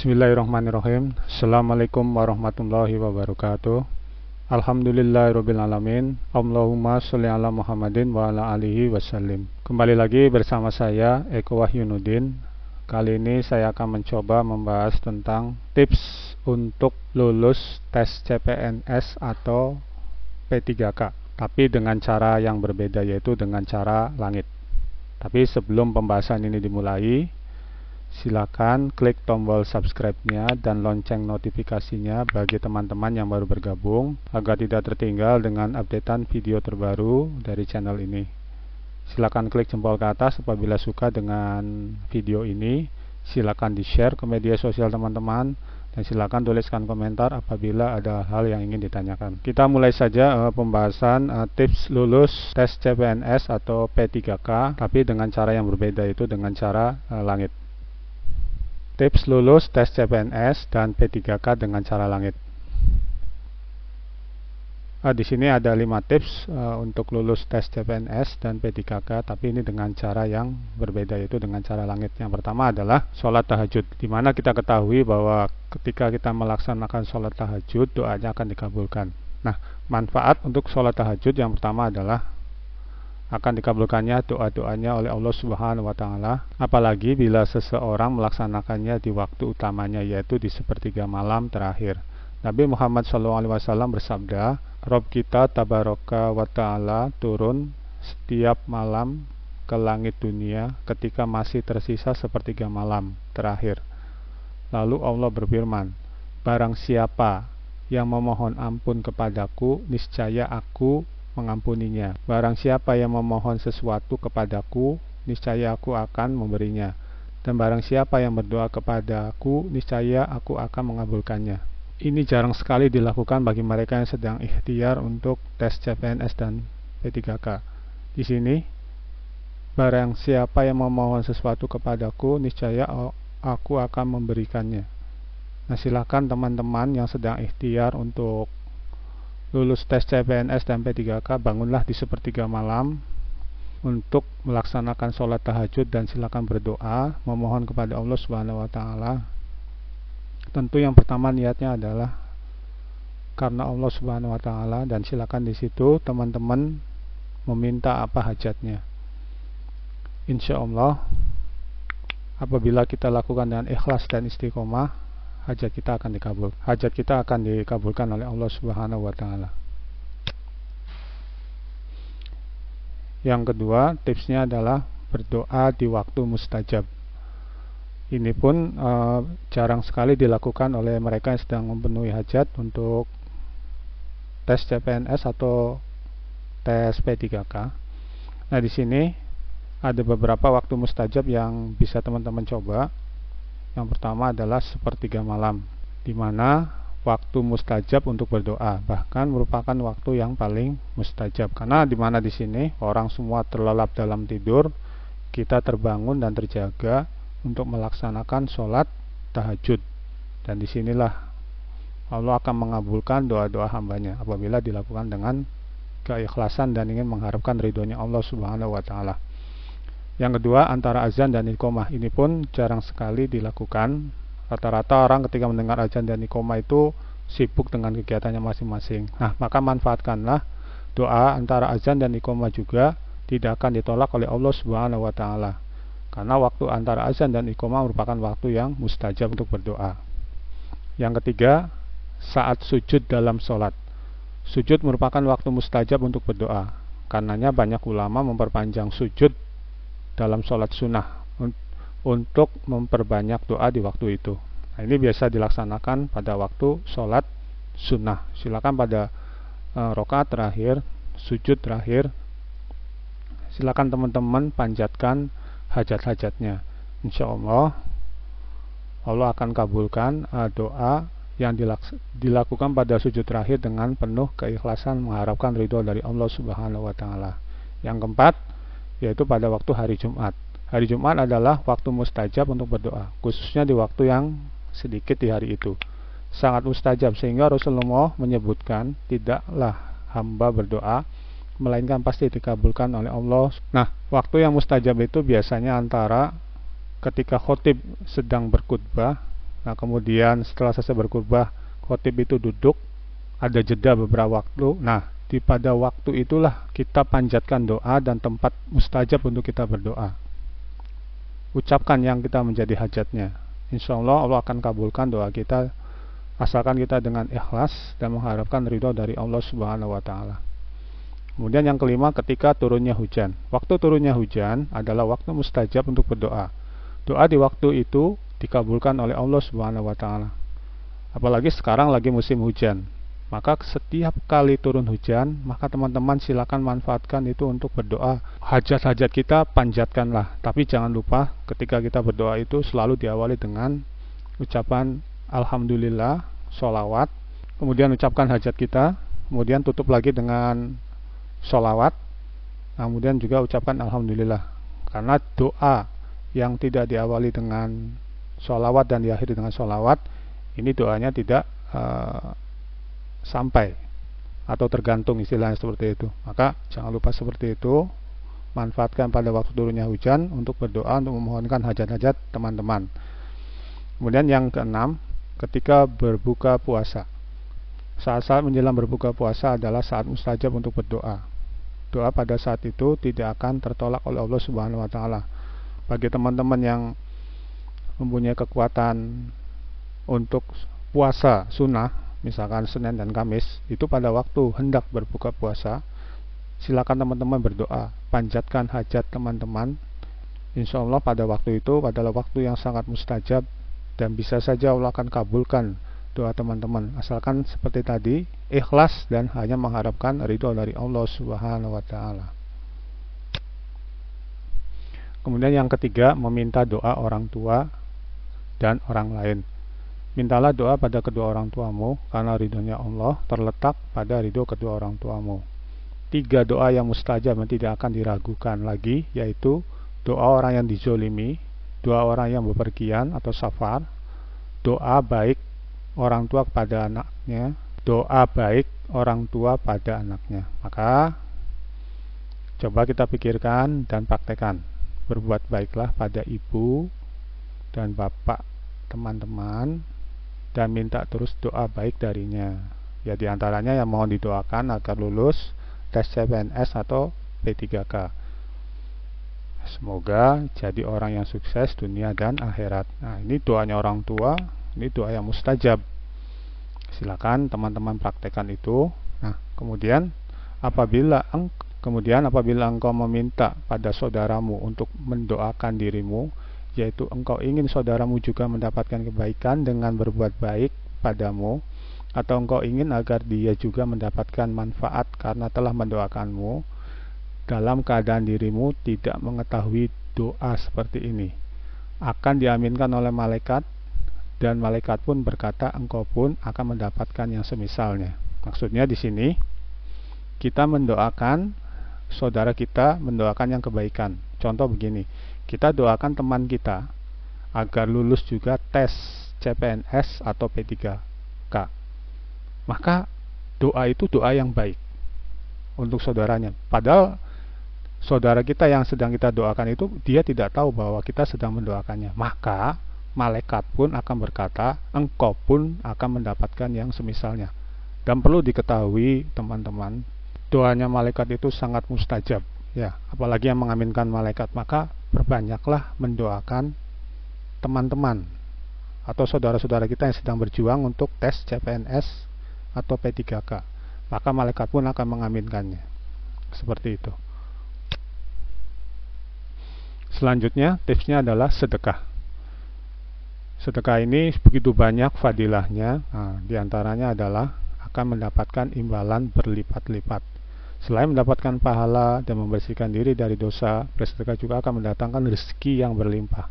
Bismillahirrahmanirrahim. Assalamualaikum warahmatullahi wabarakatuh. Alhamdulillahirrabbilalamin. Allahumma sholli ala Muhammadin wa ala alihi wasallim. Kembali lagi bersama saya Eko Wahyunuddin. Kali ini saya akan mencoba membahas tentang tips untuk lulus tes CPNS atau P3K, tapi dengan cara yang berbeda, yaitu dengan cara langit. Tapi sebelum pembahasan ini dimulai, silakan klik tombol subscribe-nya dan lonceng notifikasinya bagi teman-teman yang baru bergabung agar tidak tertinggal dengan updatean video terbaru dari channel ini. Silakan klik jempol ke atas apabila suka dengan video ini. Silakan di-share ke media sosial teman-teman dan silakan tuliskan komentar apabila ada hal yang ingin ditanyakan. Kita mulai saja pembahasan tips lulus tes CPNS atau P3K, tapi dengan cara yang berbeda, yaitu dengan cara langit. Tips lulus tes CPNS dan P3K dengan cara langit. Di sini ada 5 tips untuk lulus tes CPNS dan P3K, tapi ini dengan cara yang berbeda, yaitu dengan cara langit. Yang pertama adalah sholat tahajud, di mana kita ketahui bahwa ketika kita melaksanakan sholat tahajud, doanya akan dikabulkan. Nah, manfaat untuk sholat tahajud yang pertama adalah akan dikabulkannya doa-doanya oleh Allah Subhanahu wa Ta'ala, apalagi bila seseorang melaksanakannya di waktu utamanya, yaitu di sepertiga malam terakhir. Nabi Muhammad SAW bersabda, Rob kita Tabaraka wa Ta'ala turun setiap malam ke langit dunia ketika masih tersisa sepertiga malam terakhir. Lalu Allah berfirman, barang siapa yang memohon ampun kepadaku, niscaya aku mengampuninya. Barang siapa yang memohon sesuatu kepadaku, niscaya aku akan memberinya. Dan barang siapa yang berdoa kepadaku, niscaya aku akan mengabulkannya. Ini jarang sekali dilakukan bagi mereka yang sedang ikhtiar untuk tes CPNS dan P3K. Di sini, barang siapa yang memohon sesuatu kepadaku, niscaya aku akan memberikannya. Nah, silakan teman-teman yang sedang ikhtiar untuk lulus tes CPNS dan P3K, bangunlah di sepertiga malam untuk melaksanakan sholat tahajud dan silakan berdoa, memohon kepada Allah Subhanahu wa Ta'ala. Tentu yang pertama niatnya adalah karena Allah Subhanahu wa Ta'ala, dan silakan di situ teman-teman meminta apa hajatnya. Insya Allah, apabila kita lakukan dengan ikhlas dan istiqomah, hajat kita akan dikabulkan oleh Allah Subhanahu wa Ta'ala. Yang kedua, tipsnya adalah berdoa di waktu mustajab. Ini pun jarang sekali dilakukan oleh mereka yang sedang memenuhi hajat untuk tes CPNS atau tes P3K. Nah, di sini ada beberapa waktu mustajab yang bisa teman-teman coba. Yang pertama adalah sepertiga malam, di mana waktu mustajab untuk berdoa, bahkan merupakan waktu yang paling mustajab, karena di mana di sini orang semua terlelap dalam tidur, kita terbangun dan terjaga untuk melaksanakan sholat tahajud, dan disinilah Allah akan mengabulkan doa-doa hambanya apabila dilakukan dengan keikhlasan dan ingin mengharapkan ridhonya Allah Subhanahu wa Ta'ala. Yang kedua, antara azan dan iqomah, ini pun jarang sekali dilakukan. Rata-rata orang ketika mendengar azan dan iqomah itu sibuk dengan kegiatannya masing-masing. Nah, maka manfaatkanlah doa antara azan dan iqomah juga tidak akan ditolak oleh Allah Subhanahu wa Ta'ala, karena waktu antara azan dan iqomah merupakan waktu yang mustajab untuk berdoa. Yang ketiga, saat sujud dalam sholat. Sujud merupakan waktu mustajab untuk berdoa, karenanya banyak ulama memperpanjang sujud dalam sholat sunnah untuk memperbanyak doa di waktu itu. Nah, ini biasa dilaksanakan pada waktu sholat sunnah. Silakan pada rakaat terakhir, sujud terakhir, silakan teman-teman panjatkan hajat-hajatnya. Insya Allah, Allah akan kabulkan doa yang dilakukan pada sujud terakhir dengan penuh keikhlasan mengharapkan ridho dari Allah Subhanahu wa Ta'ala. Yang keempat, yaitu pada waktu hari Jumat. Hari Jumat adalah waktu mustajab untuk berdoa, khususnya di waktu yang sedikit di hari itu. Sangat mustajab, sehingga Rasulullah menyebutkan, tidaklah hamba berdoa melainkan pasti dikabulkan oleh Allah. Nah, waktu yang mustajab itu biasanya antara ketika khotib sedang berkhutbah Nah, kemudian setelah selesai berkhutbah, khotib itu duduk, ada jeda beberapa waktu. Nah, pada waktu itulah kita panjatkan doa dan tempat mustajab untuk kita berdoa. Ucapkan yang kita menjadi hajatnya. Insya Allah Allah akan kabulkan doa kita, asalkan kita dengan ikhlas dan mengharapkan ridho dari Allah Subhanahu wa Ta'ala. Kemudian yang kelima, ketika turunnya hujan. Waktu turunnya hujan adalah waktu mustajab untuk berdoa. Doa di waktu itu dikabulkan oleh Allah Subhanahu wa Ta'ala. Apalagi sekarang lagi musim hujan. Maka setiap kali turun hujan, maka teman-teman silakan manfaatkan itu untuk berdoa. Hajat-hajat kita panjatkanlah. Tapi jangan lupa ketika kita berdoa itu selalu diawali dengan ucapan Alhamdulillah, sholawat. Kemudian ucapkan hajat kita. Kemudian tutup lagi dengan sholawat, kemudian juga ucapkan Alhamdulillah. Karena doa yang tidak diawali dengan sholawat dan diakhiri dengan sholawat, ini doanya tidak sampai atau tergantung, istilahnya seperti itu. Maka jangan lupa seperti itu, manfaatkan pada waktu turunnya hujan untuk berdoa, untuk memohonkan hajat-hajat teman-teman. Kemudian yang keenam, ketika berbuka puasa. Saat-saat menjelang berbuka puasa adalah saat mustajab untuk berdoa. Doa pada saat itu tidak akan tertolak oleh Allah Subhanahu wa Ta'ala. Bagi teman-teman yang mempunyai kekuatan untuk puasa sunnah, misalkan Senin dan Kamis, itu pada waktu hendak berbuka puasa, silakan teman-teman berdoa, panjatkan hajat teman-teman. Insya Allah pada waktu itu adalah waktu yang sangat mustajab, dan bisa saja Allah akan kabulkan doa teman-teman, asalkan seperti tadi ikhlas dan hanya mengharapkan ridho dari Allah Subhanahu wa Ta'ala. Kemudian yang ketiga, meminta doa orang tua dan orang lain. Mintalah doa pada kedua orang tuamu, karena ridhonya Allah terletak pada ridho kedua orang tuamu. 3 doa yang mustajab yang tidak akan diragukan lagi, yaitu doa orang yang dizolimi, doa orang yang bepergian atau safar, doa baik orang tua kepada anaknya, doa baik orang tua pada anaknya. Maka coba kita pikirkan dan praktekkan. Berbuat baiklah pada ibu dan bapak teman-teman, dan minta terus doa baik darinya. Ya, diantaranya yang mohon didoakan agar lulus tes CPNS atau P3K. Semoga jadi orang yang sukses dunia dan akhirat. Nah, ini doanya orang tua. Ini doa yang mustajab. Silakan teman-teman praktekkan itu. Nah, kemudian apabila engkau meminta pada saudaramu untuk mendoakan dirimu, yaitu engkau ingin saudaramu juga mendapatkan kebaikan dengan berbuat baik padamu, atau engkau ingin agar dia juga mendapatkan manfaat karena telah mendoakanmu, dalam keadaan dirimu tidak mengetahui doa seperti ini, akan diaminkan oleh malaikat, dan malaikat pun berkata engkau pun akan mendapatkan yang semisalnya. Maksudnya di sini kita mendoakan saudara kita, mendoakan yang kebaikan. Contoh begini, kita doakan teman kita agar lulus juga tes CPNS atau P3K. Maka doa itu doa yang baik untuk saudaranya. Padahal saudara kita yang sedang kita doakan itu, dia tidak tahu bahwa kita sedang mendoakannya. Maka malaikat pun akan berkata, engkau pun akan mendapatkan yang semisalnya. Dan perlu diketahui teman-teman, doanya malaikat itu sangat mustajab. Ya, apalagi yang mengaminkan malaikat. Maka perbanyaklah mendoakan teman-teman atau saudara-saudara kita yang sedang berjuang untuk tes CPNS atau P3K. Maka malaikat pun akan mengaminkannya. Seperti itu. Selanjutnya, tipsnya adalah sedekah. Sedekah ini begitu banyak fadilahnya. Nah, diantaranya adalah akan mendapatkan imbalan berlipat-lipat. Selain mendapatkan pahala dan membersihkan diri dari dosa, bersedekah juga akan mendatangkan rezeki yang berlimpah.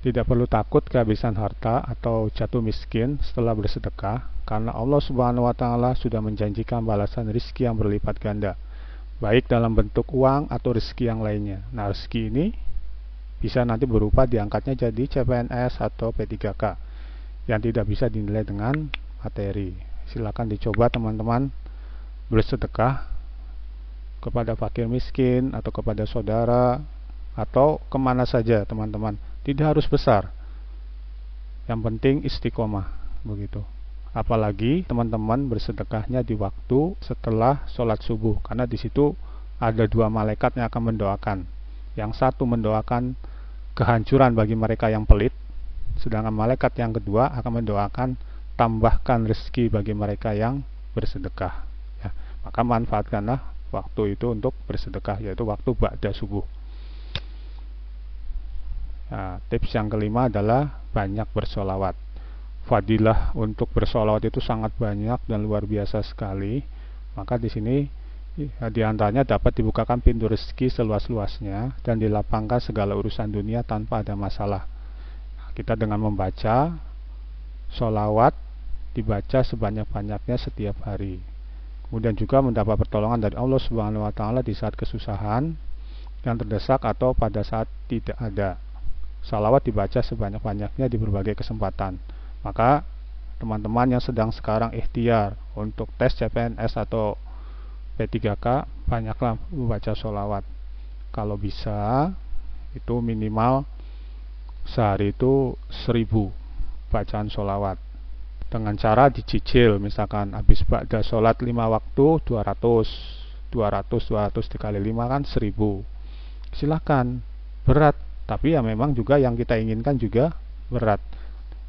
Tidak perlu takut kehabisan harta atau jatuh miskin setelah bersedekah, karena Allah Subhanahu wa Ta'ala sudah menjanjikan balasan rezeki yang berlipat ganda, baik dalam bentuk uang atau rezeki yang lainnya. Nah, rezeki ini bisa nanti berupa diangkatnya jadi CPNS atau P3K yang tidak bisa dinilai dengan materi. Silakan dicoba teman-teman bersedekah kepada fakir miskin atau kepada saudara atau kemana saja teman-teman. Tidak harus besar. Yang penting istiqomah, begitu. Apalagi teman-teman bersedekahnya di waktu setelah sholat subuh, karena di situ ada dua malaikat yang akan mendoakan. Yang satu mendoakan kehancuran bagi mereka yang pelit, sedangkan malaikat yang kedua akan mendoakan tambahkan rezeki bagi mereka yang bersedekah. Ya, maka manfaatkanlah waktu itu untuk bersedekah, yaitu waktu ba'da subuh. Nah, tips yang kelima adalah banyak bersolawat. Fadilah untuk bersolawat itu sangat banyak dan luar biasa sekali. Maka di sini diantaranya dapat dibukakan pintu rezeki seluas-luasnya dan dilapangkan segala urusan dunia tanpa ada masalah. Kita dengan membaca solawat dibaca sebanyak-banyaknya setiap hari. Kemudian juga mendapat pertolongan dari Allah Subhanahu wa Ta'ala di saat kesusahan yang terdesak atau pada saat tidak ada. Salawat dibaca sebanyak-banyaknya di berbagai kesempatan. Maka teman-teman yang sedang sekarang ikhtiar untuk tes CPNS atau P3K, banyaklah membaca sholawat. Kalau bisa itu minimal sehari itu 1000 bacaan sholawat. Dengan cara dicicil, misalkan habis ba'da sholat 5 waktu 200 dikali 5 kan 1000. Silakan, berat, tapi ya memang juga yang kita inginkan juga berat.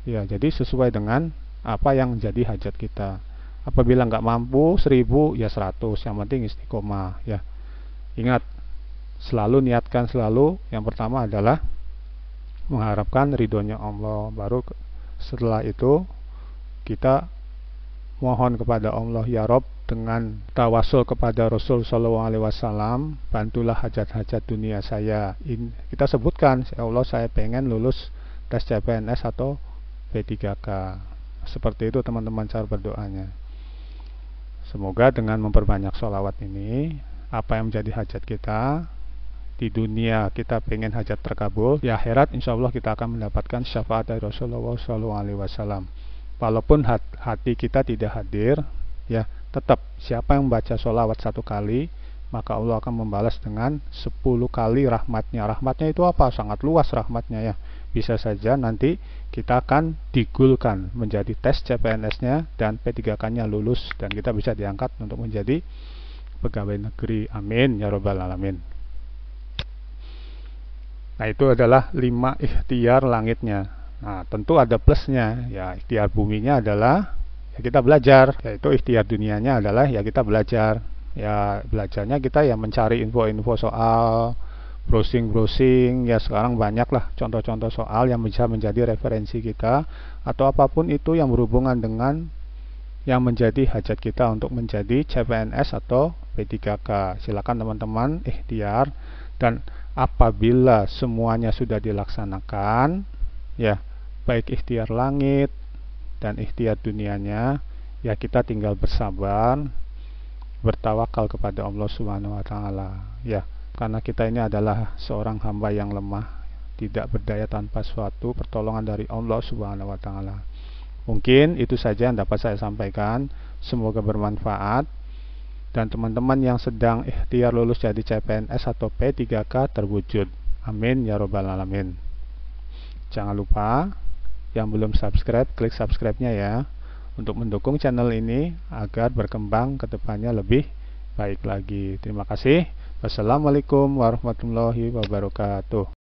Ya, jadi sesuai dengan apa yang jadi hajat kita. Apabila nggak mampu 1000 ya 100, yang penting istiqomah ya. Ingat, selalu niatkan selalu yang pertama adalah mengharapkan ridhonya Allah, baru setelah itu kita mohon kepada Allah, ya Rob, dengan tawasul kepada Rasul Shallallahu Alaihi Wasallam, bantulah hajat-hajat dunia saya. Kita sebutkan, ya Allah, saya pengen lulus tes CPNS atau P3K. Seperti itu teman-teman cara berdoanya. Semoga dengan memperbanyak sholawat ini, apa yang menjadi hajat kita di dunia, kita pengen hajat terkabul, di akhirat insya Allah kita akan mendapatkan syafaat dari Rasulullah SAW. Walaupun hati kita tidak hadir, ya tetap siapa yang membaca sholawat 1 kali, maka Allah akan membalas dengan 10 kali rahmatnya. Rahmatnya itu apa? Sangat luas rahmatnya ya. Bisa saja nanti kita akan digulkan menjadi tes CPNS-nya dan P3K-nya lulus dan kita bisa diangkat untuk menjadi pegawai negeri. Amin ya robbal alamin. Nah, itu adalah 5 ikhtiar langitnya. Nah, tentu ada plusnya. Ya, ikhtiar buminya adalah ya kita belajar, yaitu ikhtiar dunianya adalah ya kita belajar. Ya, belajarnya kita ya mencari info-info soal, browsing ya, sekarang banyaklah contoh-contoh soal yang bisa menjadi referensi kita, atau apapun itu yang berhubungan dengan yang menjadi hajat kita untuk menjadi CPNS atau P3K. Silakan teman-teman ikhtiar, dan apabila semuanya sudah dilaksanakan, ya baik ikhtiar langit dan ikhtiar dunianya, ya kita tinggal bersabar, bertawakal kepada Allah Subhanahu wa Ta'ala. Ya, karena kita ini adalah seorang hamba yang lemah, tidak berdaya tanpa suatu pertolongan dari Allah Subhanahu wa Ta'ala. Mungkin itu saja yang dapat saya sampaikan. Semoga bermanfaat, dan teman-teman yang sedang ikhtiar lulus jadi CPNS atau P3K terwujud. Amin ya robbal alamin. Jangan lupa yang belum subscribe, klik subscribe-nya ya, untuk mendukung channel ini agar berkembang ke depannya lebih baik lagi. Terima kasih. Wassalamualaikum warahmatullahi wabarakatuh.